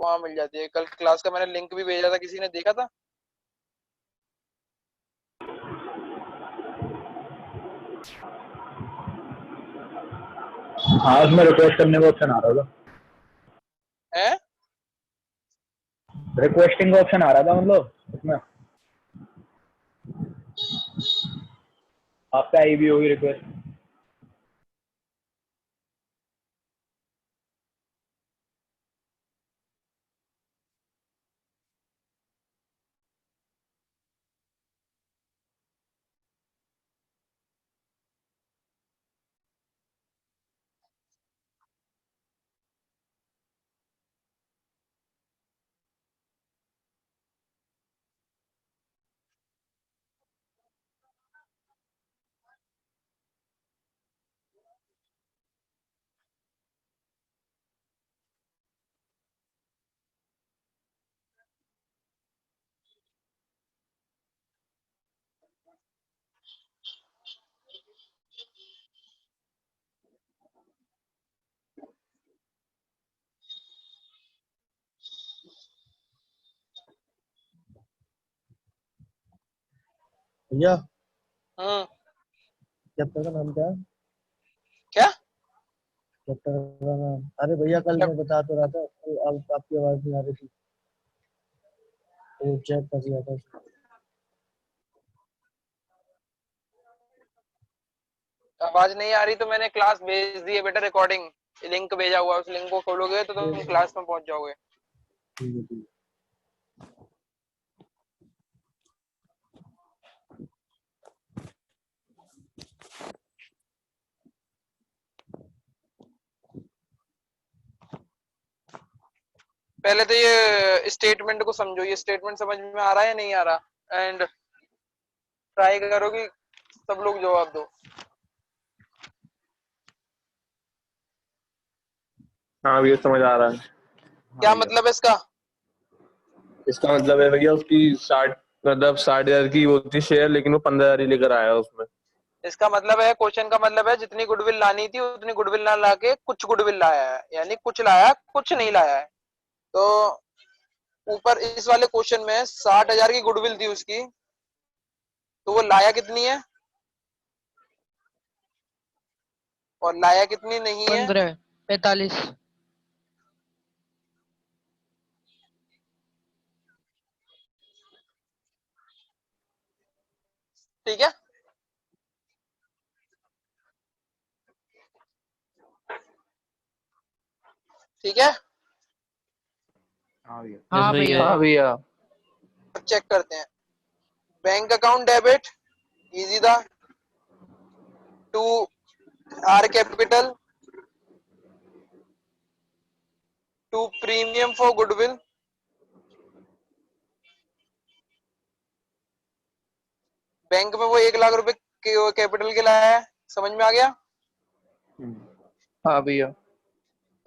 वहां मिल जाती है। कल क्लास का मैंने लिंक भी भेजा था, किसी ने देखा था? हाँ उसमें रिक्वेस्ट करने का ऑप्शन आ रहा था। है रिक्वेस्टिंग का ऑप्शन आ रहा था, मतलब उसमें आपका आई भी होगी रिक्वेस्ट। भैया हम्म। चैप्टर का नाम क्या है? क्या चैप्टर का नाम? अरे भैया कल मैं बता तो रहा था, तो अब आपकी आवाज नहीं आ रही थी, तो चेक कर लिया था। आवाज नहीं आ रही तो मैंने क्लास भेज दी है बेटा, रिकॉर्डिंग लिंक भेजा हुआ है, उस लिंक को खोलोगे तो तुम क्लास में पहुंच जाओगे। ठीक है, ठीक पहले तो ये स्टेटमेंट को समझो, ये स्टेटमेंट समझ में आ रहा है या नहीं आ रहा, एंड ट्राई करो कि सब लोग जवाब दो। हाँ भैया समझ आ रहा है। क्या मतलब है इसका? इसका मतलब है भैया उसकी 60,000 की वो थी शेयर, लेकिन वो 15,000 ही लेकर आया उसमें। इसका मतलब है, क्वेश्चन का मतलब है जितनी गुडविल लानी थी उतनी गुडविल ना लाके कुछ गुडविल लाया है, यानी कुछ लाया कुछ नहीं लाया है। तो ऊपर इस वाले क्वेश्चन में 60,000 की गुडविल थी उसकी, तो वो लाया कितनी है और लाया कितनी नहीं है? 15, 45। ठीक है, ठीक है। हाँ भैया। हाँ भैया। हाँ भैया। चेक करते हैं। बैंक अकाउंट डेबिट इजी था, to R capital, to premium for goodwill, bank में वो 1 लाख रुपए कैपिटल के लाया है, समझ में आ गया? हाँ भैया।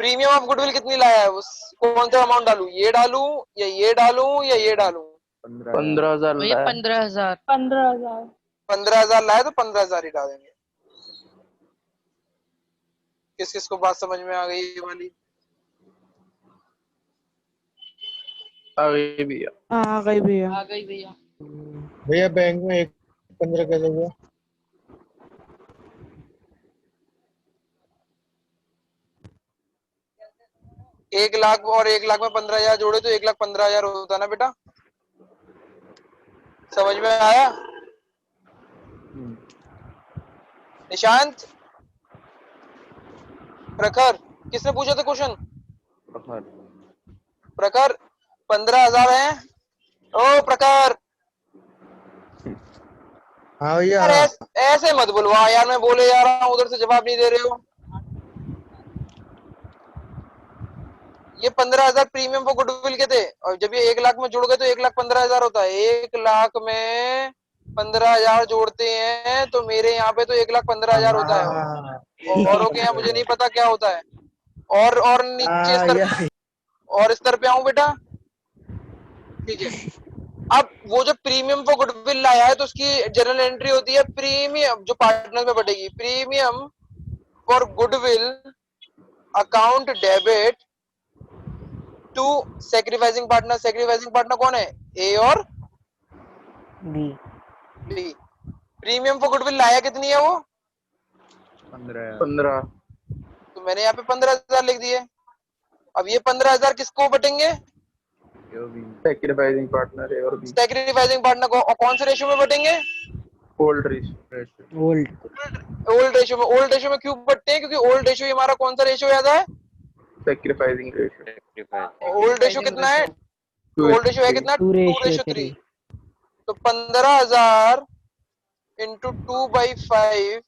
प्रीमियम ऑफ गुडविल कितनी लाया है, उस कौन सा अमाउंट डालूं, ये डालूं या ये डालूं या ये डालूं? 15,000 भैया लाया। 15,000। 15,000 लाया तो 15,000 ही डालेंगे। किस किस को बात समझ में आ गई ये वाली? आ गई भैया। आ गई भैया। आ गई भैया। भैया बैंक में 1.15 कैसे हुआ? एक लाख और 1 लाख में 15,000 जोड़े तो 1,15,000 होता ना बेटा, समझ में आया? निशांत, प्रखर, किसने पूछा था क्वेश्चन? प्रखर, 15,000 है। ओ प्रखर, हाँ भैया यार हाँ। ऐसे मत बुलवा यार, मैं बोले जा रहा हूँ उधर से जवाब नहीं दे रहे हो। ये 15,000 प्रीमियम फॉर गुडविल के थे, और जब ये 1 लाख में जुड़ गए तो 1,15,000 होता है। 1 लाख में 15,000 जोड़ते हैं तो मेरे यहाँ पे तो 1,15,000 होता है, हाँ औरों के यहाँ मुझे नहीं पता क्या होता है। और नीचे स्तर, या और स्तर पे आऊं बेटा, ठीक है। अब वो जो प्रीमियम फॉर गुडविल लाया है तो उसकी जनरल एंट्री होती है प्रीमियम, जो पार्टनर में बटेगी, premium for goodwill account debit to sacrificing partner कौन है? ए और B. B. Premium for goodwill लाया कितनी है वो? 15। तो मैंने यहाँ पे 15,000 लिख दिए। अब ये 15,000 किसको बटेंगे? सेक्रीफाइसिंग पार्टनर ए और बी। सेक्रीफाइसिंग पार्टनर को। और कौन से रेशियो में बटेंगे? Old ratio. Old. Old ratio में क्यों बटते हैं? क्योंकि ओल्ड रेशियो हमारा कौन सा रेशियो याद है? Sacrificing ratio. ओल्ड रेशियो कितना है? ओल्ड रेशियो है कितना? 2:3। तो 15,000 इंटू 2/5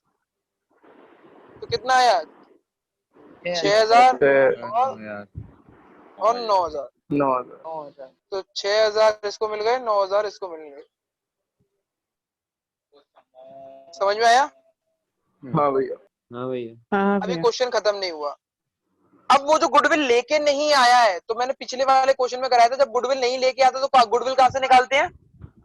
तो कितना आया? 6,000 और 9,000। 9,000। तो 6,000 इसको मिल गए, 9,000 इसको मिल गए। समझ में आया? हाँ भैया। हाँ अभी भैया। क्वेश्चन खत्म नहीं हुआ। अब वो जो गुडविल लेके नहीं आया है, तो मैंने पिछले वाले क्वेश्चन में कराया था, जब गुडविल नहीं लेके आता तो गुडविल कहाँ से निकालते हैं?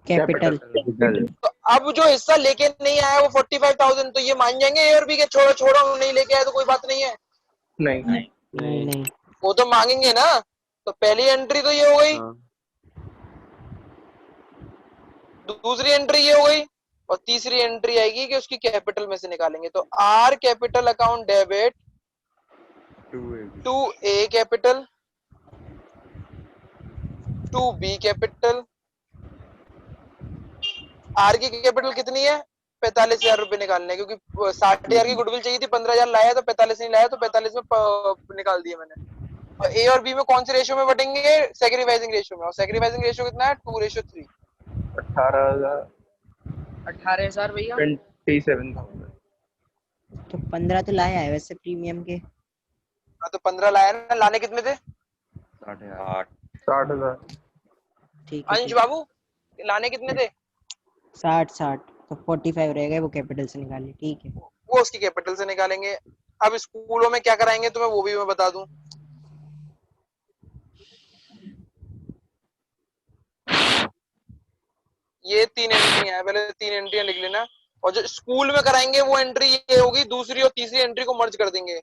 कैपिटल। तो अब जो हिस्सा लेके नहीं आया वो 45,000, तो ये मान जाएंगे ए और बी के छोड़ो नहीं लेके आया तो कोई बात नहीं है। नहीं। नहीं। वो तो मांगेंगे ना। तो पहली एंट्री तो ये हो गई, दूसरी एंट्री ये हो गई, और तीसरी एंट्री आएगी कि उसकी कैपिटल में से निकालेंगे। तो R capital account debit to A capital to B capital. R की कैपिटल कितनी है? 45,000 रुपए निकालने, क्योंकि 60,000 की गुडविल चाहिए थी, 15,000 लाया तो 45 नहीं लाया, तो 45 में निकाल दिया मैंने। और ए और बी में कौन से रेशियो में बटेंगे? सेक्रीफाइसिंग रेशियो में। और सेक्रीफाइसिंग रेशियो कितना है? 2:3। 18,000। 18,000 भैया। 27,000। तो 15 तो लाया है वैसे प्रीमियम के। हाँ तो 15 लाया ना। लाने कितने थे? 60,000। ठीक है। अंश बाबू लाने कितने थे? 60 तो 45 रहेगा, वो कैपिटल से निकालिए। ठीक है। वो उसकी कैपिटल से निकालेंगे। अब स्कूलों में क्या कराएंगे तुम्हें वो भी मैं बता दूं। ये 3 एंट्री है, पहले 3 एंट्रियां लिख लेना। और जो स्कूल में कराएंगे वो एंट्री ये होगी, दूसरी और तीसरी एंट्री को मर्ज कर देंगे।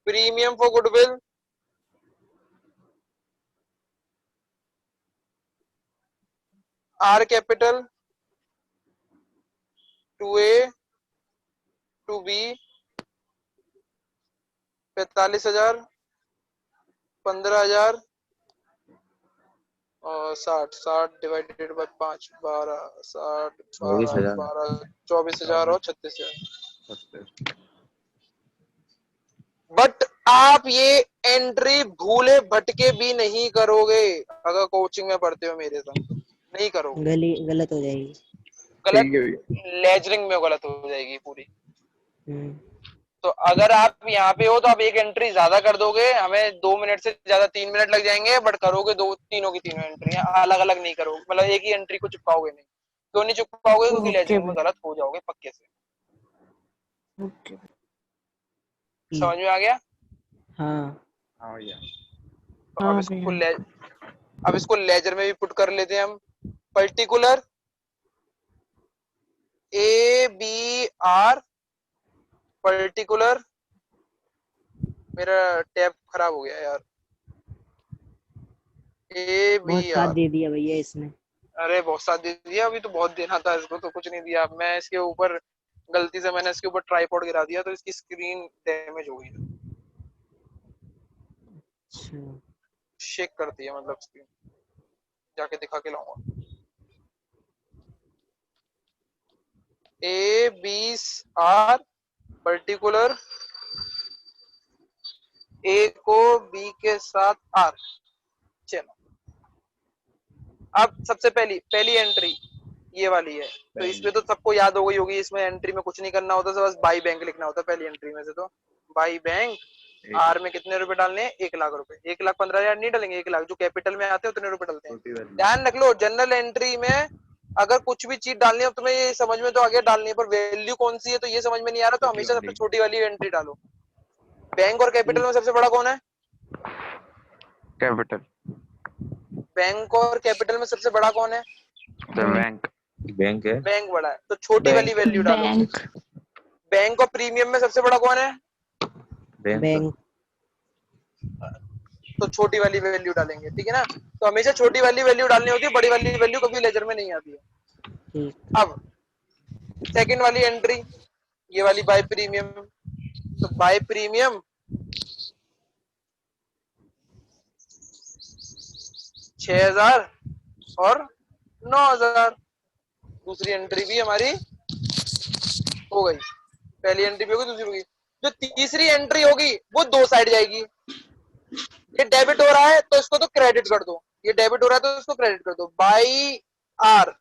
Premium for goodwill R capital to A to B 45,000 15,000 और 60 डिवाइडेड बाय 5 12 60 12 24,000 और 36,000। बट आप ये एंट्री भूले भटके भी नहीं करोगे अगर कोचिंग में पढ़ते हो मेरे साथ, नहीं करोगे। गलत हो जाएगी। गलत लेजरिंग में गलत हो जाएगी पूरी। तो अगर आप यहाँ पे हो तो आप एक एंट्री ज्यादा कर दोगे, हमें 2 मिनट से ज्यादा 3 मिनट लग जाएंगे, बट करोगे तीनों की तीनों एंट्रियां अलग अलग नहीं करोगे, मतलब एक ही एंट्री को चिपकाओगे नहीं। क्यों नहीं चिपकाओगे? क्योंकि लेजरिंग में गलत हो जाओगे पक्के से। समझ में आ गया? हाँ। तो अब इसको लेजर में भी पुट कर लेते हैं हम। Particular A B R particular, मेरा टैब खराब हो गया यार। ए बहुत बी साथ आर, दे दिया भैया इसने। अरे बहुत साथ दे दिया। अभी तो बहुत देना था इसको, तो कुछ नहीं दिया। मैं इसके ऊपर गलती से मैंने इसके ऊपर ट्राइपॉड गिरा दिया तो इसकी स्क्रीन डैमेज हो गई, शेक करती है मतलब स्क्रीन। जाके दिखा के लाऊंगा। ए बी आर पर्टिकुलर ए को बी के साथ आर। चलो अब सबसे पहली एंट्री ये वाली है, तो इसमें तो सबको याद हो गई होगी। इसमें एंट्री में कुछ नहीं करना होता, बस बाई बैंक लिखना होता है पहली एंट्री में से। तो बाई बैंक आर में कितने रुपए डालने हैं? 1,00,000 रुपए। 1,15,000 नहीं डालेंगे, 1,00,000 जो कैपिटल में आते हैं उतने रुपए डालते हैं। ध्यान रख लो, जनरल एंट्री में अगर कुछ भी चीज डालनी है तुम्हें ये समझ में तो आगे डालनी है, पर वैल्यू कौन सी है तो ये समझ में नहीं आ रहा, तो हमेशा सबसे छोटी वाली एंट्री डालो। बैंक और कैपिटल में सबसे बड़ा कौन है? कैपिटल। बैंक और कैपिटल में सबसे बड़ा कौन है? बैंक है। बैंक बड़ा है, तो छोटी वाली वैल्यू डालो। बैंक और प्रीमियम में सबसे बड़ा कौन है? बैंक। तो छोटी वाली वैल्यू डालेंगे, ठीक है ना। तो हमेशा छोटी वाली वैल्यू डालनी होती है, बड़ी वाली वैल्यू कभी लेजर में नहीं आती है। ठीक। अब सेकंड वाली एंट्री, ये वाली बाय प्रीमियम, तो बाय प्रीमियम 6000 और 9000। दूसरी एंट्री भी हमारी हो गई, पहली एंट्री भी होगी, दूसरी होगी। जो तीसरी एंट्री होगी वो दो साइड जाएगी। ये डेबिट हो रहा है तो इसको तो क्रेडिट कर दो, ये डेबिट हो रहा है तो इसको क्रेडिट कर दो। बाई आर,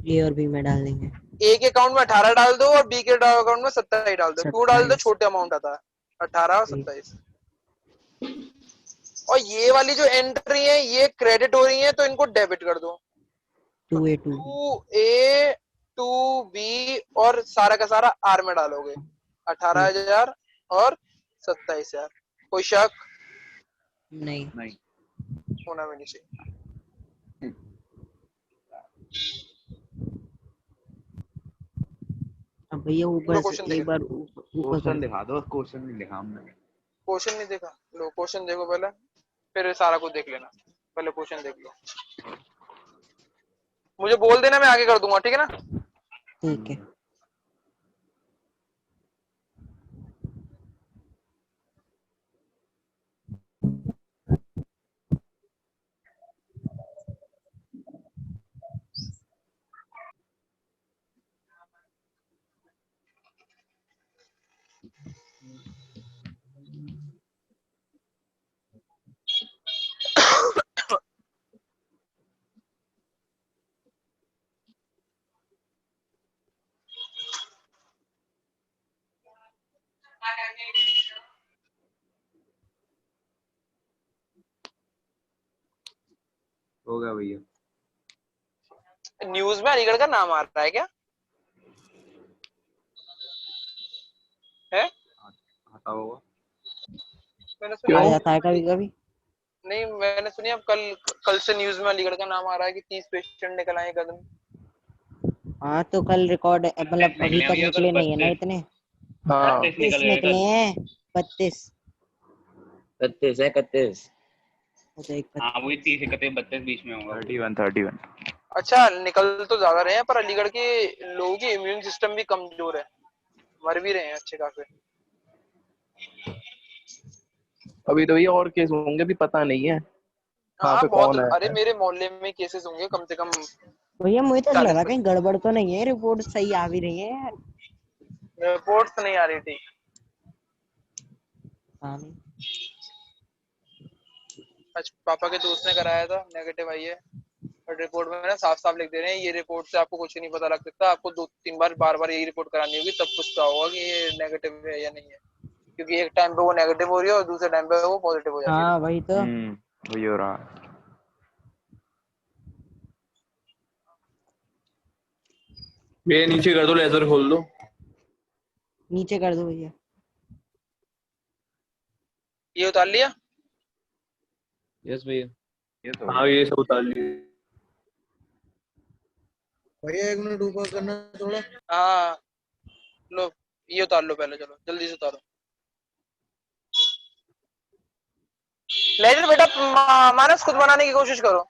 ए और बी में डाल देंगे। ए के अकाउंट में 18 डाल दो और बी के अकाउंट में 27 डाल दो। क्यों डाल दो? 27। छोटे अमाउंट आता है, 18 और ठीक। 27। और ये वाली जो एंट्री है ये क्रेडिट हो रही है तो इनको डेबिट कर दो। 2A 2A 2B और सारा का सारा आर में डालोगे, 18,000 और 27,000। कोई शक नहीं। होना भी नहीं चाहिए। अब भैया ऊपर क्वेश्चन से देख एक बार ऊपर कर क्वेश्चन दो। दिखा दो, क्वेश्चन नहीं लिखा हमने। क्वेश्चन नहीं देखा? लो क्वेश्चन देखो पहले, फिर सारा कुछ देख लेना। पहले क्वेश्चन देख लो, मुझे बोल देना, मैं आगे कर दूंगा, ठीक है ना। ठीक है। हो गया भैया। न्यूज में अलीगढ़ का नाम आ रहा है क्या? है? आता होगा। मैंने आ सुना जाता है कभी कभी। नहीं, मैंने सुनी अब कल से न्यूज में अलीगढ़ का नाम आ रहा है कि 30 पेशेंट निकल आए कदम। हाँ तो कल रिकॉर्ड मतलब अभी तक निकले नहीं है ना इतने। हाँ 32 निकले हैं। 32। 31 है, 31। अच्छा एक हाँ वही 30 31 32 बीच में होगा। 31 अच्छा, निकल तो ज्यादा रहे हैं पर अलीगढ़ के लोगों की इम्यून सिस्टम भी कमजोर है, मर भी रहे हैं अच्छे खासे। अभी तो ये और केस होंगे भी पता नहीं है कहाँ हाँ पे बहुत, कौन अरे है। मेरे मोहल्ले में केसेस होंगे कम से कम भैया मुझे तो लग रहा 40-50। कहीं गड़बड़ तो नहीं है, रिपोर्ट सही आ भी रही है यार। रिपोर्ट्स नहीं आ रही थी। हाँ नहीं। आज पापा के दोस्त ने कराया था, नेगेटिव आई है, बट रिपोर्ट में ना साफ साफ लिख दे रहे हैं ये रिपोर्ट से आपको कुछ नहीं पता लग सकता, आपको 2-3 बार बार यही रिपोर्ट करानी होगी तब कुछ होगा कि ये नेगेटिव है या नहीं है। क्योंकि एक टाइम पे वो नेगेटिव हो रही है और दूसरे टाइम पे वो पॉजिटिव हो जाती है। हाँ वही तो। वही हो रहा है। ये नीचे कर दो, लेजर खोल दो। नीचे कर दो भैया। ये उतार लिया? यस भैया। ये तो हाँ ये सब उतार लिए। भैया 1 मिनट ऊपर करना थोड़ा। हाँ लो, ये उतार लो पहले, चलो जल्दी से उतारो। लेजर बेटा मानस खुद बनाने की कोशिश करो,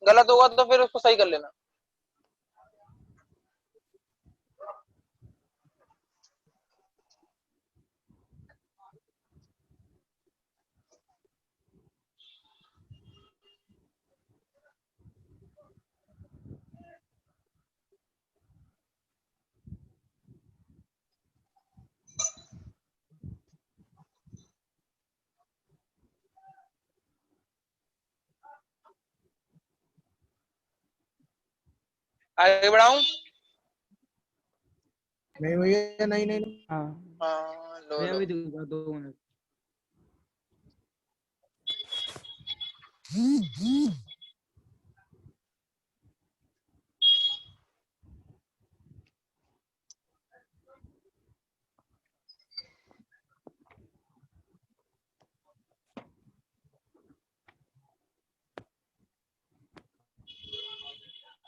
गलत होगा तो फिर उसको सही कर लेना। आगे बढ़ाऊं? नहीं भैया, नहीं नहीं नहीं। हाँ हाँ लो भैया लो। अभी 2 मिनट।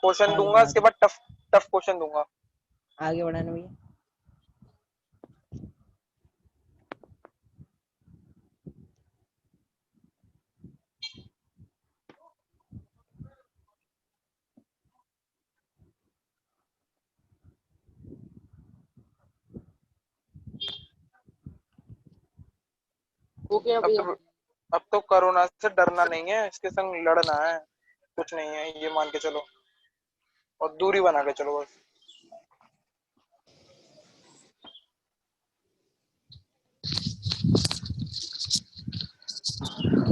क्वेश्चन आगे दूंगा, बढ़ा इसके दो। बाद टफ टफ क्वेश्चन दूंगा। आगे बढ़ाना भैया। अब तो कोरोना से डरना नहीं है, इसके संग लड़ना है। कुछ नहीं है, ये मान के चलो और दूरी बना के चलो बस।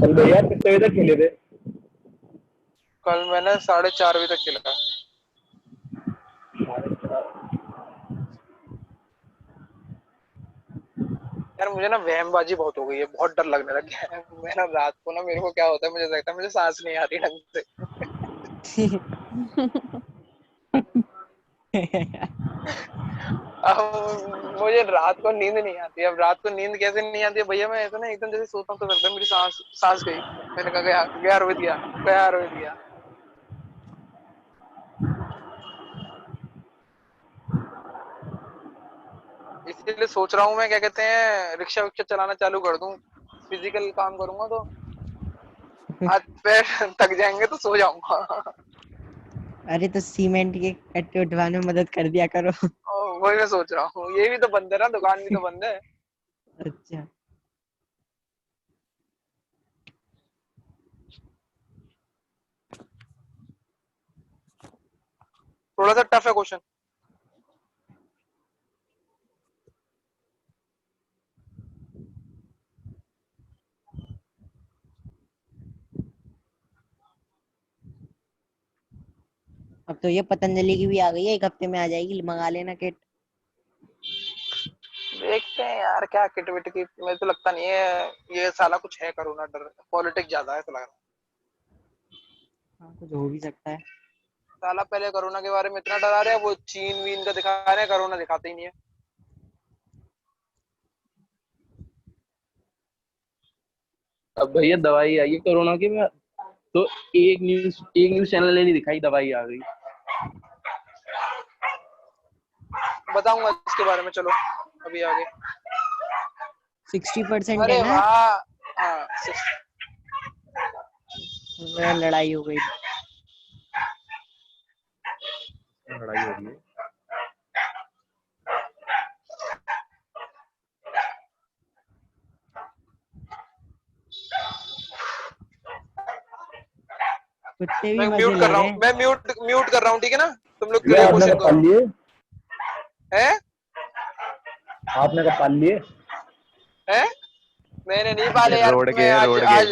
कल भैया आप कितने बजे तक खेले थे? कल मैंने 4:30 बजे तक खेला। यार मुझे ना वहमबाजी बहुत हो गई है, बहुत डर लगने लग गया है। मैं ना रात को ना, मेरे को क्या होता है, मुझे लगता है मुझे सांस नहीं आती ढंग से। अब मुझे रात को नींद नहीं आती। अब रात को नींद कैसे नहीं आती है भैया, मैं ऐसा ना एकदम जैसे सोता हूँ तो लगता है मेरी सांस सांस गई। मैंने कहा गया गया रोहित गया, गया रोहित गया। इसीलिए सोच रहा हूँ मैं, क्या कहते हैं, रिक्शा विक्शा चलाना चालू कर दूं। फिजिकल काम करूंगा तो हाथ पैर थक जाएंगे तो सो जाऊंगा। अरे तो सीमेंट के कट्टे उठवाने में मदद कर दिया करो। वही मैं सोच रहा हूँ, ये भी तो बंद है ना, दुकान भी तो बंद है। अच्छा, थोड़ा सा टफ है क्वेश्चन। अब तो ये पतंजलि की भी आ गई है, 1 हफ्ते में आ जाएगी, मंगा लेना किट। देखते हैं यार, क्या किट विट की, मुझे तो लगता नहीं है ये साला कुछ है, कोरोना डर पॉलिटिक्स ज्यादा है, ऐसा लग रहा है। हाँ, कुछ हो भी सकता है। साला पहले कोरोना के बारे में इतना डरा रहे हैं, वो चीन वीन का दिखा रहे हैं, कोरोना दिखाते ही नहीं है। अब भैया दवाई आई है कोरोना की में, तो एक न्यूज चैनल ने नहीं दिखाई दवाई आ गई। बताऊंगा इसके बारे में, चलो अभी आगे। 60% है अरे ना। वाह। हाँ लड़ाई हो गई। लड़ाई हो रही है। कुत्ते भी मैं मजे म्यूट कर ले रहा रहे हूँ, हैं। मैं म्यूट कर रहा हूँ, ठीक है ना। तुम लोग भैया क्लियर आपने क्वेश्चन कब करो। पाल लिए? है आपने कब पाल लिए? है मैंने नहीं पाले यार, रोड मैं के आज रोड के आज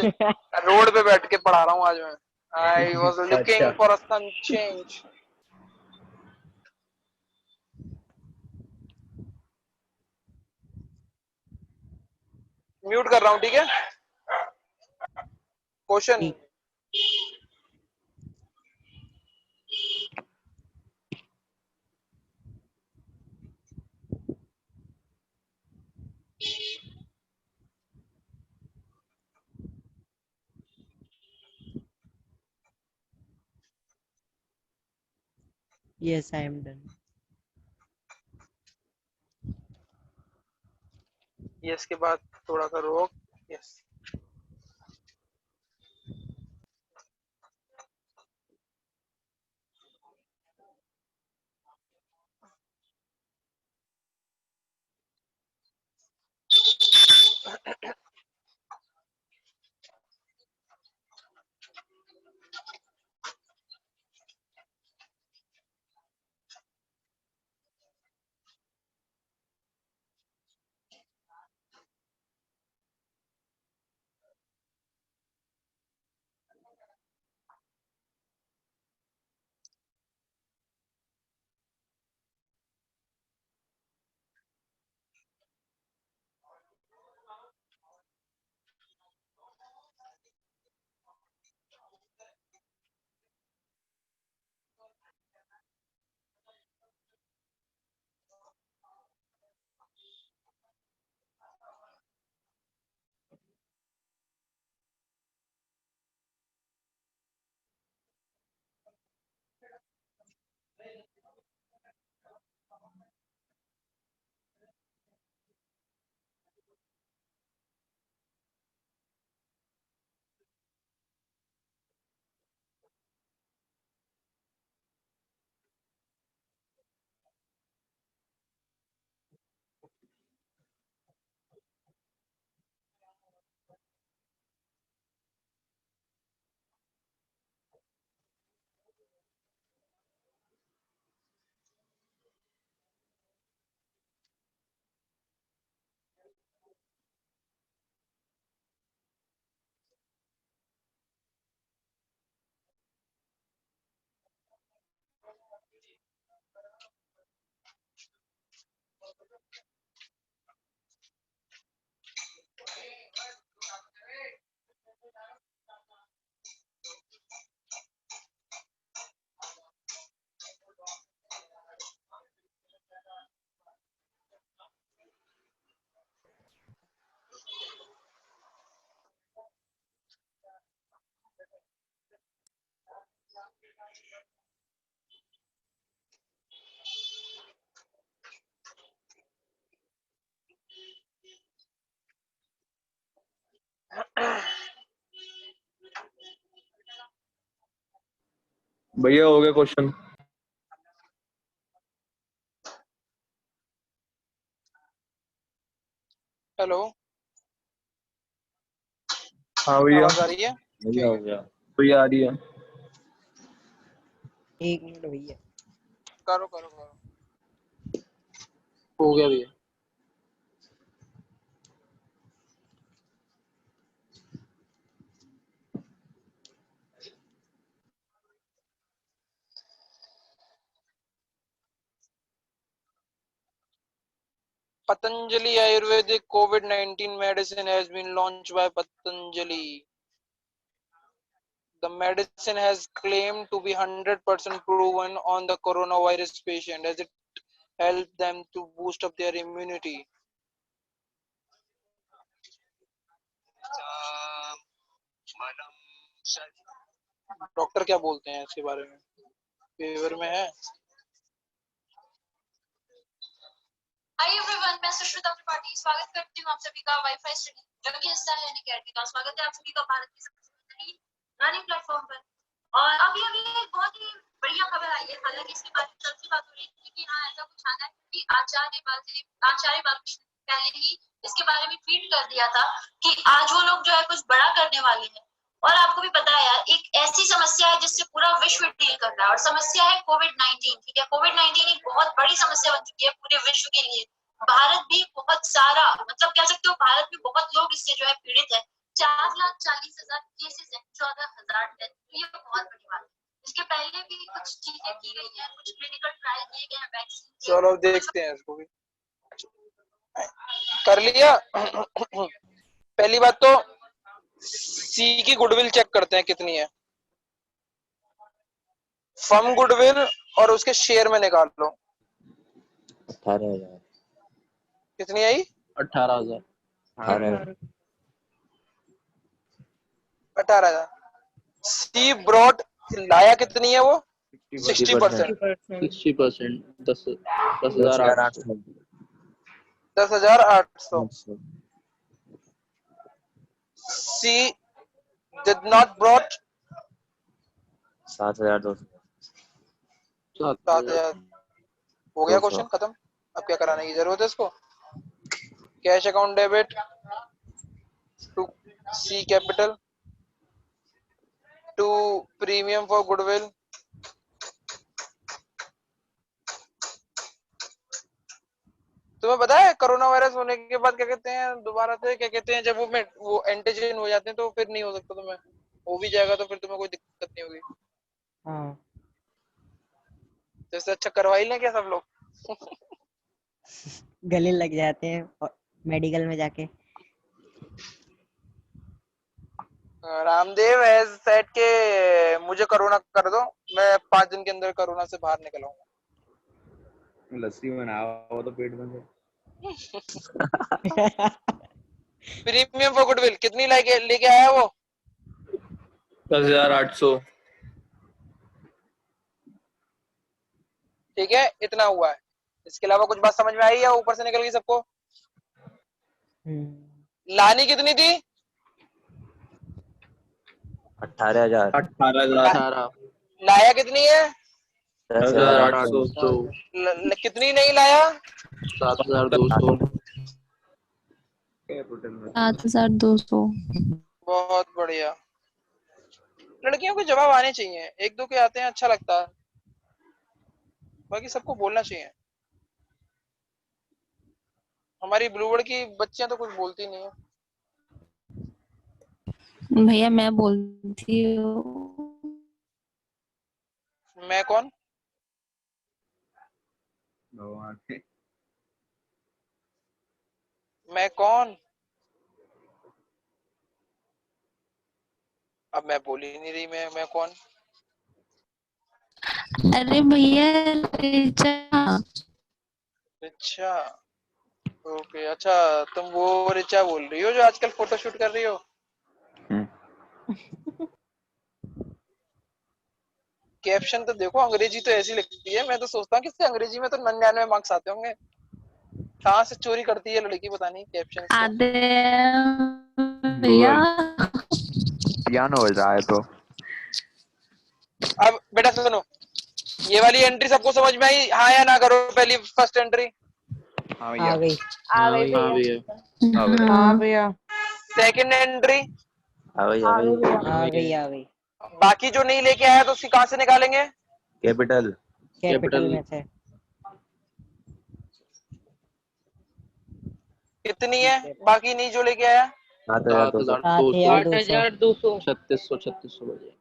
रोड पे बैठ के पढ़ा रहा हूँ आज मैं। आई वॉज अच्छा लुकिंग अच्छा। For a sun change. Mute कर रहा हूँ, ठीक है। क्वेश्चन। ठीक। Yes, I am done. Yes के बाद थोड़ा सा रोक। यस। भैया हो गया क्वेश्चन। हेलो, हाँ भैया, आवाज आ रही है? भैया हो गया। भैया आ रही है। 1 मिनट भैया। करो करो करो। हो गया भैया। Patanjali Ayurvedic COVID-19 medicine has been launched by Patanjali. The medicine has claimed to be 100% proven on the coronavirus patient as it helped them to boost up their immunity. Doctor क्या बोलते हैं इसके बारे में? फेवर में है? Hi everyone, मैं सुश्रुता त्रिपाठी स्वागत करती हूँ आप सभी का वाईफाई स्टडी जो कि हिस्सा है अनअकैडमी का। स्वागत है आप सभी का भारत की सबसे बेहतरीन लर्निंग प्लेटफॉर्म पर। और अभी अभी एक बहुत ही बढ़िया खबर आई है, हालांकि इसके बारे में कल से बात हो रही थी कि हाँ ऐसा कुछ आना है, क्योंकि आचार्य बालकृष्ण ने पहले ही इसके बारे में ट्वीट कर दिया था कि आज वो लोग जो है कुछ बड़ा करने वाले हैं। और आपको भी पता है यार, एक ऐसी समस्या है जिससे पूरा विश्व डील कर रहा है और समस्या है कोविड-19। ठीक है, कोविड-19 एक बहुत बड़ी समस्या बन चुकी है पूरे विश्व के लिए। भारत भी बहुत सारा, मतलब कह सकते हो भारत में बहुत लोग इससे जो है पीड़ित है। 4,40,000 केसेस है, 14,000 डेथ। तो ये बहुत बड़ी बात है। इसके पहले भी कुछ चीजें की गई है, कुछ क्लिनिकल ट्रायल किए गए हैं वैक्सीन के। चलो देखते हैं इसको भी। कर लिया। पहली बात तो सी की गुडविल चेक करते हैं कितनी है। फर्म गुडविल और उसके शेयर में निकाल लो 18,000। कितनी आई? 18,000। 18,000। 18,000। सी ब्रॉड लाया कितनी है वो? 60%। 60%। 10,800। 10,800। She did not broad 7,200। 7,000। हो गया 200। क्वेश्चन खत्म। अब क्या कराने की जरूरत है इसको? Cash account debit to C capital to premium for goodwill तुम्हें पता है कोरोना वायरस होने के बाद क्या कहते हैं दोबारा से? क्या कहते हैं जब वो एंटीजन हो जाते हैं तो फिर नहीं हो सकता तुम्हें, हो भी जाएगा तो फिर तुम्हें कोई दिक्कत नहीं होगी। हाँ तो इससे अच्छा करवा ही लें क्या सब लोग? गले लग जाते हैं मेडिकल में जाके। रामदेव हैज सेड के मुझे कोरोना कर दो, मैं 5 दिन के अंदर कोरोना से बाहर निकल आऊंगा। लस्सी बनाओ तो पेट बंद है। प्रीमियम फॉर गुडविल कितनी लेके आया वो? 10,800। ठीक है, इतना हुआ है। इसके अलावा कुछ बात समझ में आई या ऊपर से निकल गई सबको? लानी कितनी थी? 18,000। 18,000। लाया कितनी है? 10,800। कितनी नहीं लाया? 7,200। 7,200। बहुत बढ़िया। लड़कियों को जवाब आने चाहिए, एक दो के आते हैं अच्छा लगता है, बाकी सबको बोलना चाहिए। हमारी ब्लूबर्ड की बच्चियां तो कुछ बोलती नहीं है। भैया मैं बोलती हूँ। मैं कौन? मैं कौन? अब मैं बोल ही नहीं रही। मैं कौन? अरे भैया रिचा। अच्छा ओके। अच्छा तुम वो रिचा बोल रही हो जो आजकल फोटो शूट कर रही हो? कैप्शन तो देखो, अंग्रेजी तो ऐसी लिखती है, मैं तो सोचता हूँ कि इससे अंग्रेजी में तो 99 मार्क्स आते होंगे। कहाँ से चोरी करती है लड़की पता नहीं कैप्शन। आधे भैया पियानो बज रहा है तो। अब बेटा सुनो, ये वाली एंट्री सबको समझ में आई? हाँ या ना करो पहली फर्स्ट एंट्री। हाँ आ भैया। गई। आ गई हाँ भैया। भैया। हाँ भैया। सेकंड एंट्री आ गई आ आ गई गई। भैया। आ गई आ गई। बाकी जो नहीं लेके आया तो उसकी कहाँ से निकालेंगे? कैपिटल। कैपिटल में से। कितनी है बाकी नहीं जो लेके आया? 7,200। 7,200। 8,200। 3600 बजे।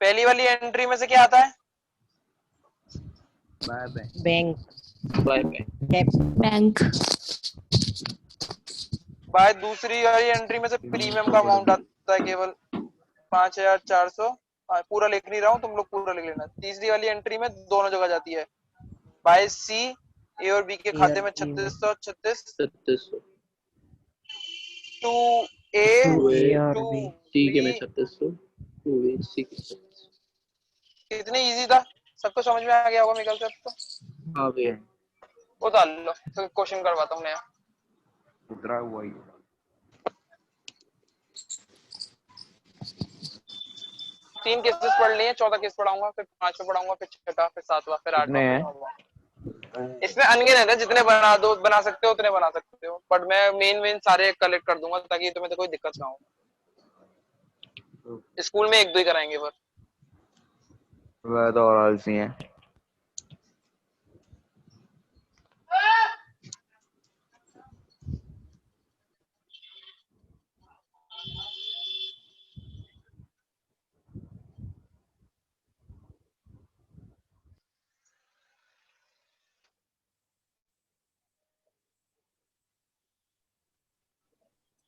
पहली वाली एंट्री में से क्या आता है? Bye bye. Bank. Bye bye. Bank. Bye दूसरी वाली एंट्री में से प्रीमियम का अमाउंट आता है केवल 5,400। पूरा लिख नहीं रहा हूँ, तुम लोग पूरा लिख लेना। तीसरी वाली एंट्री में दोनों जगह जाती है। बाय सी, ए और बी के खाते में 3636। 3600। टू ए टू सी के में बी। 3600। 2 सी के 3600। कितनी इजी था, सबको समझ में आ गया होगा मेरे ख्याल से अब तो। हाँ भैया। वो डाल लो तो क्वेश्चन करवाता हूँ नया। उतरा हुआ ही। 3 केसेस पढ़ लिए, 14 केस पढ़ाऊंगा, फिर 5वां पढ़ाऊंगा, फिर 6वां, फिर 7वां, फिर 8वां, कितने फिर हैं? 9वां। इसमें अनगिनत है, जितने बना सकते हो उतने बना सकते हो, बट मैं मेन सारे कलेक्ट कर दूंगा ताकि तुम्हें तो कोई दिक्कत ना हो। स्कूल में 1-2 ही कराएंगे बस। वह तो और आलसी हैं।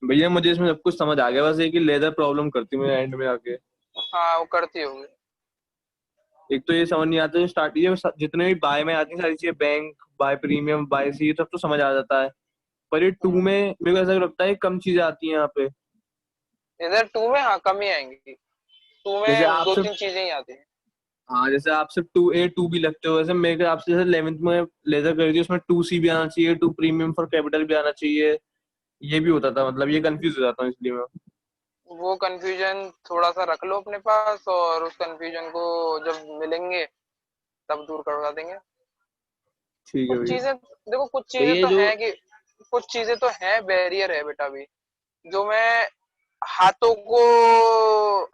भैया मुझे इसमें सब कुछ समझ आ गया, बस ये कि लेदर प्रॉब्लम करती है एंड में आके। हाँ वो करती होगी। एक तो ये समझ नहीं आता जो स्टार्ट, ये जितने भी बाय में आती हैं सारी चीजें, बैंक बाय प्रीमियम बाय सी, सब तो समझ आ जाता है। पर ये 2 में मेरे को ऐसा लगता है कम चीजें आती हैं यहाँ पे। इधर 2 में हाँ कम ही आएंगी। 2 जैसे में आप 2-3 चीजें ही आती हैं। हाँ जैसे आप सिर्फ 2A 2B लगते हो, वैसे मेरे आपसे जैसे 11th में लेजर करी थी, उसमें 2C भी आना चाहिए, 2 प्रीमियम फॉर कैपिटल भी आना चाहिए। ये भी होता था, मतलब ये कंफ्यूज हो जाता हूँ इसलिए मैं। वो कंफ्यूजन थोड़ा सा रख लो अपने पास, और उस कंफ्यूजन को जब मिलेंगे तब दूर करवा देंगे। ठीक है कुछ भैया। चीजें देखो, कुछ चीजें भैया तो जो है कि कुछ चीजें तो है, बैरियर है बेटा भी, जो मैं हाथों को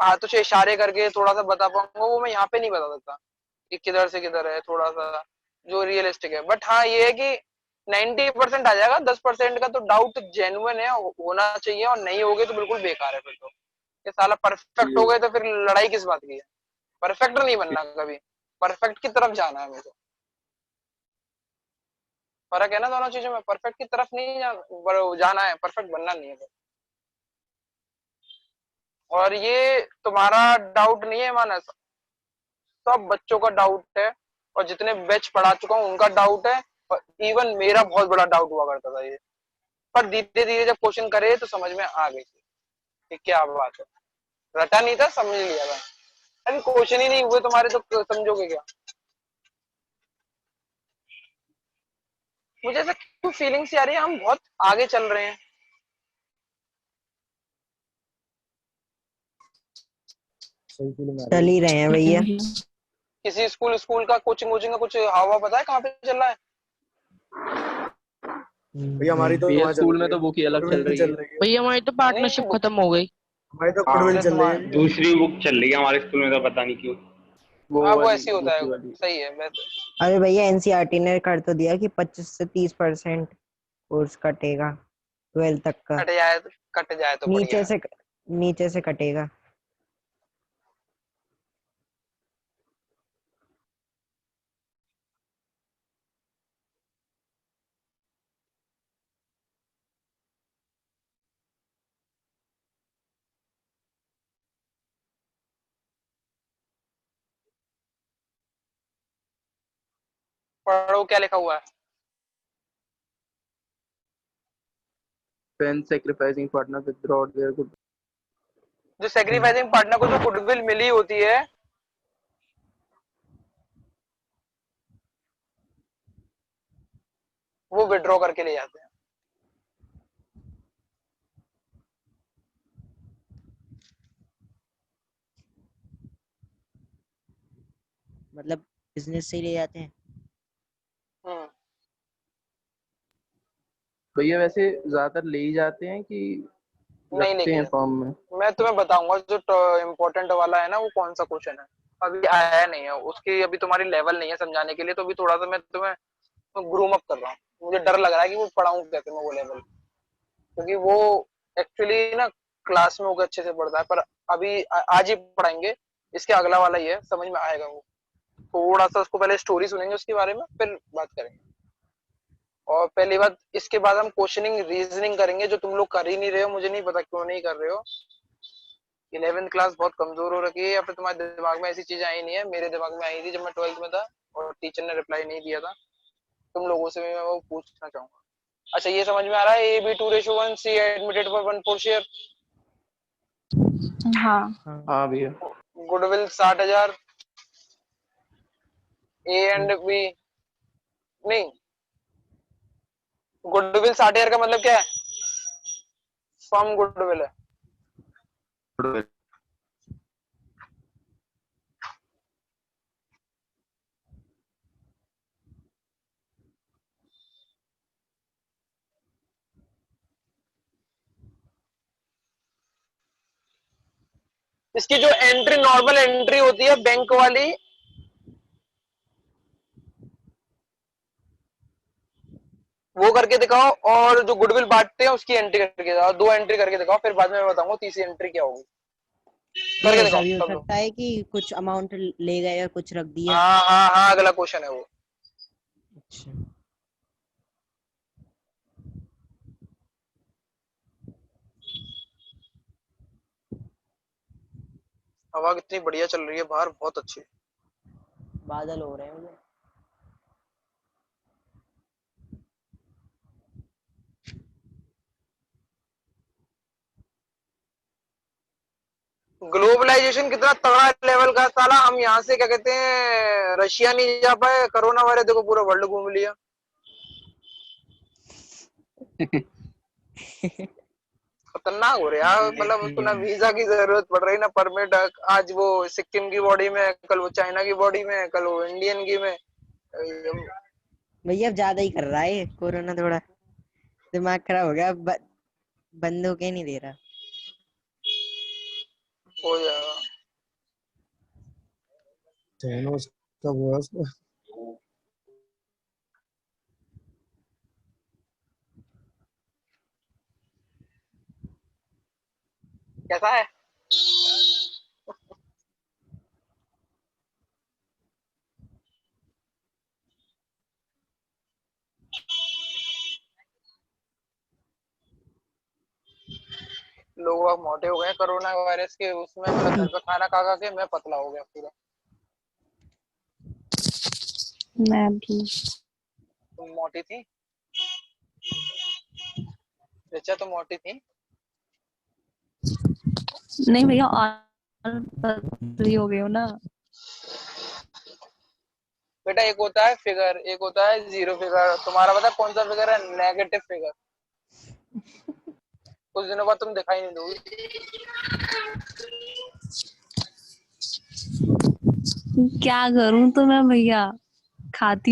हाथों से इशारे करके थोड़ा सा बता पाऊंगा, वो मैं यहाँ पे नहीं बता सकता कि किधर से किधर है, थोड़ा सा जो रियलिस्टिक है। बट हाँ ये है कि 90% आ जाएगा, 10% का तो डाउट जेन्युइन है, होना चाहिए, और नहीं होगे तो बिल्कुल बेकार है फिर तो। ये साला परफेक्ट हो गए तो फिर लड़ाई किस बात की है? परफेक्ट नहीं बनना कभी, परफेक्ट की तरफ जाना है मुझे। फर्क है ना दोनों चीजों में, परफेक्ट की तरफ नहीं जाना है, परफेक्ट बनना नहीं है। और ये तुम्हारा डाउट नहीं है मानस, सब बच्चों का डाउट है, और जितने बैच पढ़ा चुका हूँ उनका डाउट है, और इवन मेरा बहुत बड़ा डाउट हुआ करता था ये। पर धीरे धीरे जब क्वेश्चन करे तो समझ में आ गई कि क्या बात है। रटा नहीं था, समझ लिया था। अभी क्वेश्चन ही नहीं हुए तुम्हारे तो समझोगे क्या? मुझे ऐसा क्यों फीलिंग सी आ रही है हम बहुत आगे चल रहे हैं। सही फीलिंग आ चल रही ही है। रहे हैं भैया। किसी स्कूल स्कूल का कोचिंग का कुछ हवा पता है कहाँ पे चल रहा है? भैया हमारी तो भैया वहाँ चल स्कूल में रही है, तो बुक ही अलग चल गुडविल रही है। चल रही है। भैया हमारी तो पार्टनरशिप नहीं, खत्म हो गई। हमारी तो हाँ गुडविल चल रही है। दूसरी बुक चल रही है हमारे स्कूल में, तो पता नहीं क्यों। वो हाँ वो वाली ऐसे ही होता दूसरी है, वाली। सही है वैसे। अरे भैया एनसीईआरटी ने कर तो दिया कि 25 से 30% कोर्स कटेगा 12 तक का। कट जाए तो बढ़िया है। नीचे से कटेगा। पढ़ो क्या लिखा हुआ है। when sacrificing partner withdraw their good. जो सेक्रीफाइसिंग पार्टनर को जो गुडविल मिली होती है वो विड्रॉ करके ले जाते हैं। मतलब बिजनेस से ही ले जाते हैं। भैया वैसे ज्यादातर ले ही जाते हैं कि नहीं रखते हैं फॉर्म में? मैं तुम्हें बताऊंगा जो इम्पोर्टेंट वाला है ना वो कौन सा क्वेश्चन है, अभी आया नहीं है उसकी, अभी तुम्हारी लेवल नहीं है समझाने के लिए, तो अभी थोड़ा सा मैं तुम्हें ग्रूम अप कर रहा हूँ। मुझे डर लग रहा है कि वो पढ़ाऊं कैसे मैं वो लेवल, क्योंकि वो एक्चुअली ना क्लास में होकर अच्छे से पढ़ता है, पर अभी आज ही पढ़ाएंगे, इसके अगला वाला ही है, समझ में आएगा वो। थोड़ा सा उसको पहले स्टोरी सुनेंगे उसके बारे में, फिर बात करेंगे। और पहली बात, इसके बाद हम क्वेश्चनिंग रीजनिंग करेंगे, जो तुम लोग कर ही नहीं रहे हो, मुझे नहीं पता क्यों नहीं कर रहे हो। 11th क्लास बहुत कमजोर हो रखी है, या फिर तुम्हारे दिमाग में ऐसी चीजें आई नहीं है, मेरे दिमाग में आई थी जब मैं 12th में था और टीचर ने रिप्लाई नहीं दिया था। तुम लोगों से मैं वो पूछना चाहूंगा। अच्छा ये समझ में आ रहा है, AB2:1, C admitted for 1/4 share. हाँ भैया। गुडविल 60,000, A एंड B नहीं, गुडविल 60,000 का मतलब क्या है? फर्म गुडविल है। इसकी जो एंट्री नॉर्मल एंट्री होती है बैंक वाली, वो करके दिखाओ, और जो गुडविल बांटते हैं उसकी एंट्री करके दिखाओ। 2 एंट्री करके दिखाओ, फिर बाद में मैं बताऊंगा तीसरी एंट्री क्या होगी। करके ऐसा भी हो दिखाओ। सकता है कि कुछ अमाउंट ले गए और कुछ रख दिया। हाँ हाँ हाँ, अगला क्वेश्चन है वो। अच्छा हवा कितनी बढ़िया चल रही है बाहर, बहुत अच्छी। बादल हो रहे हैं उधर। ग्लोबलाइजेशन कितना तगड़ा लेवल का, साला हम यहाँ से क्या कहते हैं रशिया नहीं जा पाए, कोरोना वायरस देखो पूरा वर्ल्ड घूम लिया। खतरनाक हो रहा है, मतलब उसको ना वीजा की जरूरत पड़ रही ना परमिट। आज वो सिक्किम की बॉडी में, कल वो चाइना की बॉडी में, कल वो इंडियन की में। भैया अब ज्यादा ही कर रहा है कोरोना, थोड़ा दिमाग खराब हो गया। बंद होके नहीं दे रहा। हो जाएगा। उसका वो है उसका। कैसा है? लोग अब मोटे हो गए कोरोना वायरस के उसमें, मतलब घर पे खाना खा खा के मैं पतला हो गया पूरा। मैं भी। तुम मोटी थी? अच्छा तुम मोटी थी? नहीं भैया, और पतली हो गई हो ना। बेटा एक होता है फिगर, एक होता है जीरो फिगर। तुम्हारा पता कौन सा फिगर है? Negative figure. कुछ दिनों बाद तुम दिखाई नहीं दोगे। क्या करूं तो मैं भैया, खाती।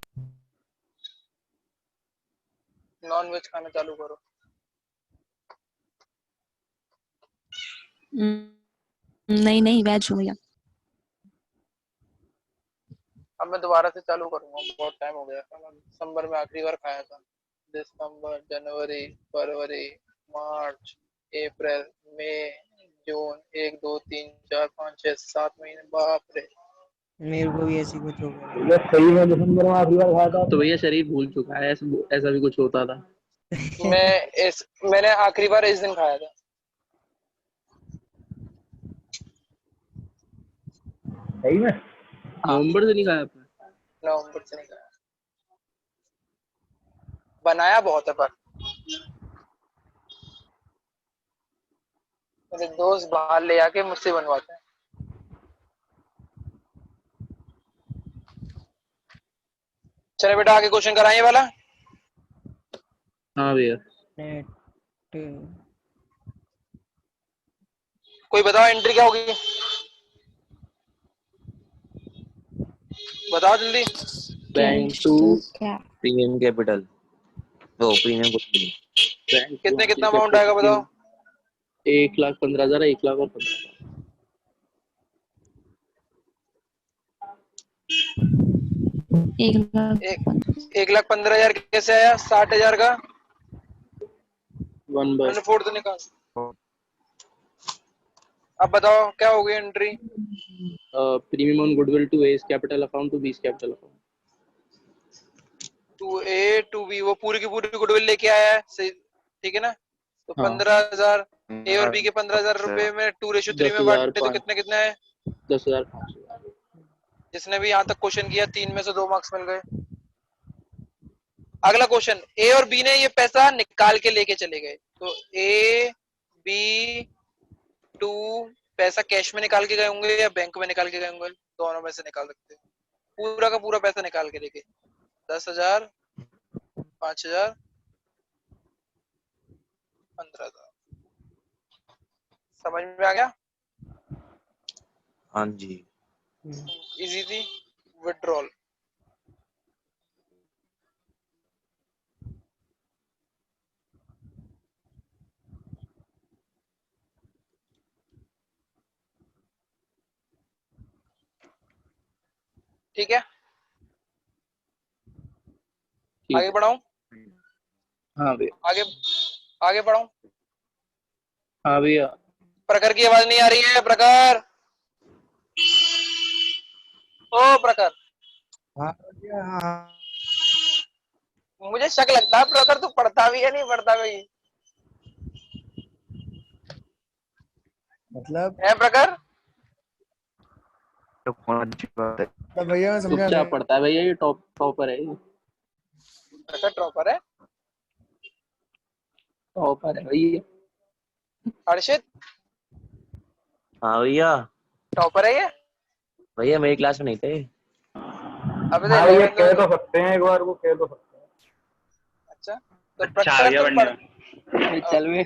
नॉन वेज खाना चालू करो। नहीं नहीं, वेज हूं भैया। अब मैं दोबारा से चालू करूंगा, बहुत टाइम हो गया। दिसंबर में आखिरी बार खाया था। दिसंबर, जनवरी, फरवरी, मार्च, अप्रैल, मई, जून, 1 2 3 4 5 6 7 महीने। बाप रे, मेरे को भी ऐसी कुछ हो गया। ये सही में दिसंबर में आखिरी बार खाया था तो आपने? भैया शरीर भूल चुका है, ऐसा भी कुछ होता था। मैंने आखिरी बार इस दिन खाया था। सही में? नवंबर से नहीं खाया आपने? नवंबर से नहीं खाया। बनाया बहुत है पर मेरे दोस्त बाहर ले आके मुझसे बनवाते हैं। चले बेटा आगे क्वेश्चन कराएं ये वाला। हाँ भैया। नेट कोई बताओ एंट्री क्या होगी, बताओ जल्दी। बैंक टू क्या प्रीमियम कैपिटल, वो प्रीमियम गुडविल। बैंक कितने कितना अमाउंट आएगा बताओ। 1,15,000, 1,00,000 और 15,000। 1,00,000 1,15,000 कैसे आया, 60,000 का 1 बाय 1/4 तो निकाल। अब बताओ क्या होगी entry. Premium on goodwill to S capital account to B's capital account. 2A 2B वो पूरी की पूरी गुडविल लेके आया है, सही ठीक है ना। तो हाँ। 15,000 ए और बी के 15,000 रुपए में 2:3 में बांटे तो कितने कितने है 10,500। जिसने भी यहाँ तक क्वेश्चन किया 3 में से 2 मार्क्स मिल गए। अगला क्वेश्चन, ए और बी ने ये पैसा निकाल के लेके चले गए, तो ए बी 2 पैसा कैश में निकाल के गए होंगे या बैंक में निकाल के गए होंगे, दोनों में से निकाल सकते हैं। पूरा का पूरा पैसा निकाल के लेके 10,000 5,000 15,000। समझ में आ गया। हाँ जी। इजी थी। विड्रॉल ठीक है, आगे बढ़ाऊं। हाँ भैया। आगे आगे बढ़ाऊं। हाँ भैया। प्रखर की आवाज नहीं आ रही है, प्रखर ओ प्रखर। हाँ भैया, हाँ। मुझे शक लगता है प्रखर तू पढ़ता भी है नहीं पढ़ता भी मतलब है प्रखर। तो कौन अच्छी बात है। तो भैया मैं समझा चुपचाप नहीं। पढ़ता है भैया, ये टॉपर है, ये प्रखर टॉपर है। टॉपर है भैया। हर्षित हाँ भैया, टॉपर है ये। भैया मेरी क्लास में नहीं थे। अबे तो हाँ भैया 11th कह में। तो सकते हैं, एक बार को कह तो सकते हैं। अच्छा तो अच्छा आ प्रखर गया तुम बढ़िया। चल वे।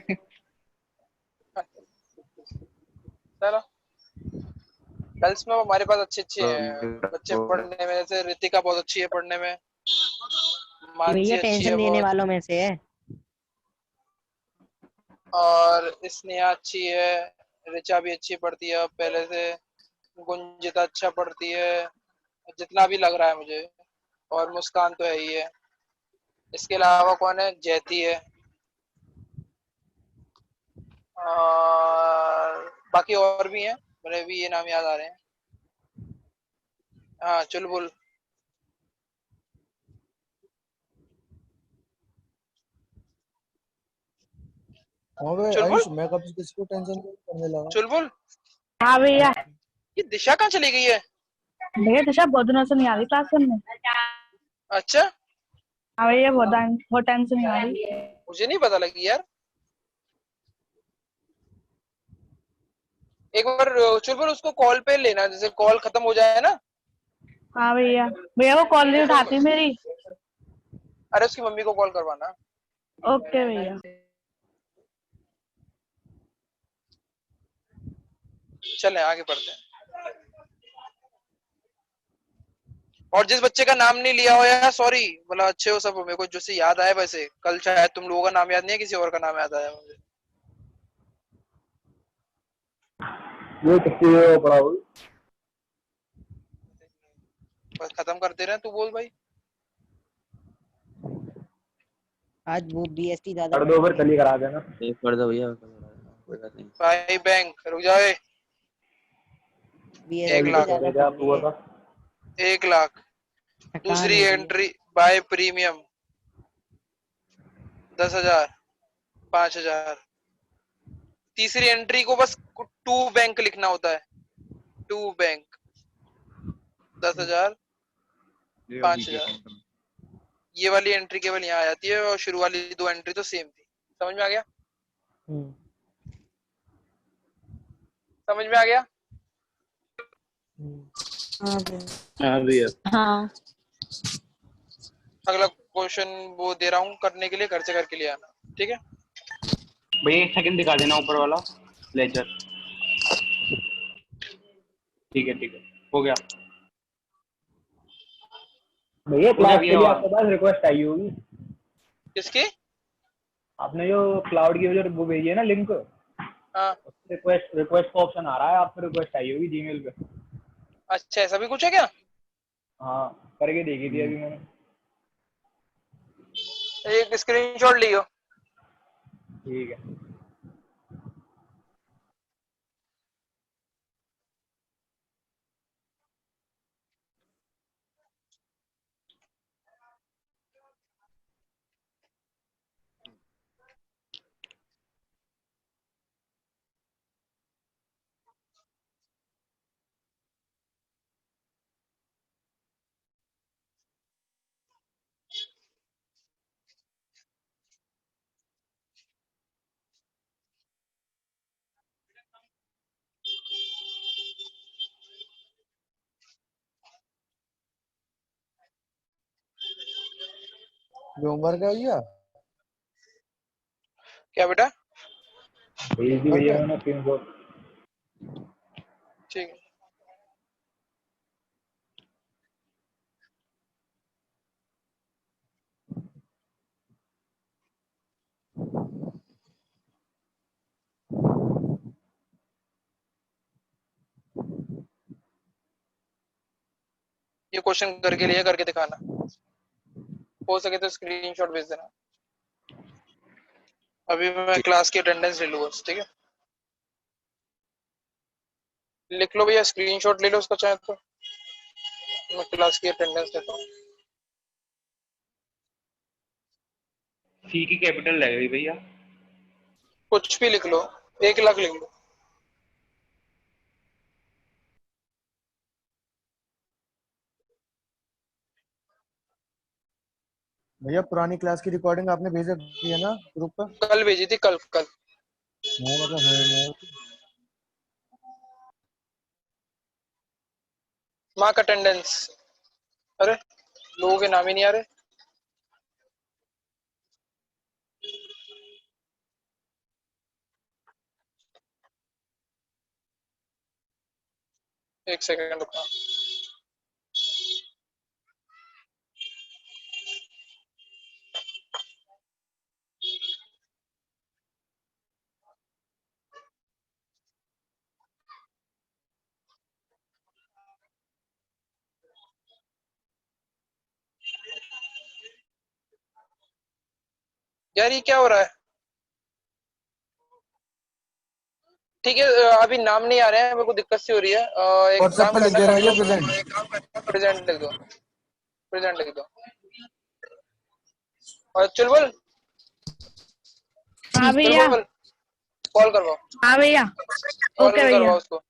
चलो गर्ल्स में हमारे पास अच्छे अच्छे हैं बच्चे पढ़ने में, जैसे रितिका बहुत अच्छी है पढ़ने में, मानसी भैया अच्छी है टेंशन देने बहुत, वालों में से है। और स्नेहा अच्छी है, ऋचा भी अच्छी पढ़ती है पहले से, गुंजिता अच्छा पढ़ती है जितना भी लग रहा है मुझे, और मुस्कान तो है ही है। इसके अलावा कौन है, जयती है, और बाकी और भी हैं, मुझे भी ये नाम याद आ रहे हैं। हाँ चुलबुल हाँ भाई चुलबुल आयुष, मैं कब से किसको टेंशन करने लगा। चुलबुल। हाँ भैया। ये दिशा कहाँ चली गई है। भैया दिशा बहुत दिनों से नहीं आ रही क्लास में। अच्छा हाँ भैया बहुत टाइम से नहीं आ रही। मुझे नहीं पता लगी यार। एक बार चुलबुल उसको कॉल पे लेना, जैसे कॉल खत्म हो जाए ना। हाँ भैया। भैया वो कॉल नहीं उठाती मेरी। अरे उसकी मम्मी को कॉल करवाना। ओके भैया। चलें आगे बढ़ते हैं। और जिस बच्चे का नाम नहीं लिया हो यार सॉरी, मतलब अच्छे हो सब, मेरे को जैसे याद आया वैसे, कल शायद तुम लोगों का नाम याद नहीं है, किसी और का नाम याद आया मुझे। ये कितनी देर पढ़ा हुई। बस खत्म कर दे रहे हैं, तू बोल भाई। आज वो बीएसटी ज्यादा कर दो फिर, कल ही करा देना। एक कर दो भैया, कोई बात नहीं। भाई बैंक रुक जाओ। बीएसटी 1 लाख ज्यादा भेजा आप हुआ था। 1 लाख। दूसरी एंट्री बाय प्रीमियम 10,000 5,000। तीसरी एंट्री को बस टू बैंक लिखना होता है, टू बैंक 10,000 5,000। ये वाली एंट्री केवल यहाँ आ जाती है, और शुरू वाली 2 एंट्री तो सेम थी। समझ में आ गया। समझ में आ गया? हाँ भैया। हाँ अगला क्वेश्चन वो दे रहा हूँ करने के लिए, घर से करके लिए आना, ठीक है? भैया एक सेकंड दिखा देना ऊपर वाला लेजर। ठीक है हो गया। भैया हो गया क्लास के भैया। लिए आपके पास रिक्वेस्ट आई होगी। किसकी? आपने जो क्लाउड की जो वो भेजी है ना लिंक, हाँ। रिक्वेस्ट का ऑप्शन आ रहा है, आपको रिक्वेस्ट आई होगी जीमेल पे। अच्छा ऐसा भी कुछ है क्या? हाँ करके देखी थी अभी मैंने। एक स्क्रीनशॉट लियो। ठीक है। होमवर्क है भैया? क्या बेटा? भेज दी भैया मैंने स्क्रीनशॉट। ठीक है। ये क्वेश्चन करके लिए, करके दिखाना, हो सके तो स्क्रीनशॉट भेज देना। अभी मैं क्लास की अटेंडेंस ले लूंगा, ठीक है? लिख लो भैया, स्क्रीनशॉट ले लो उसका चाहे तो, मैं क्लास की अटेंडेंस लेता हूँ। सी की कैपिटल लग गई भैया। कुछ भी लिख लो, 1 लाख लिख लो। भैया पुरानी क्लास की रिकॉर्डिंग आपने भेज दी है ना ग्रुप पर? कल भेजी थी, कल। हाँ मतलब है। Mark attendance. अरे लोगों के नाम ही नहीं आ रहे। एक सेकंड रुकना। यार ये क्या हो रहा है? ठीक है, अभी नाम नहीं आ रहे हैं, मेरे को दिक्कत सी हो रही है। एक व्हाट्सएप काम पे लिख करना, दे रहा है कंट्रोल, प्रेजेंट। प्रेजेंट लिख दो, प्रेजेंट लिख दो। और चुलबुल, हाँ भैया। कॉल करवाओ, हाँ भैया। कॉल ओके भैया। करवाओ उसको।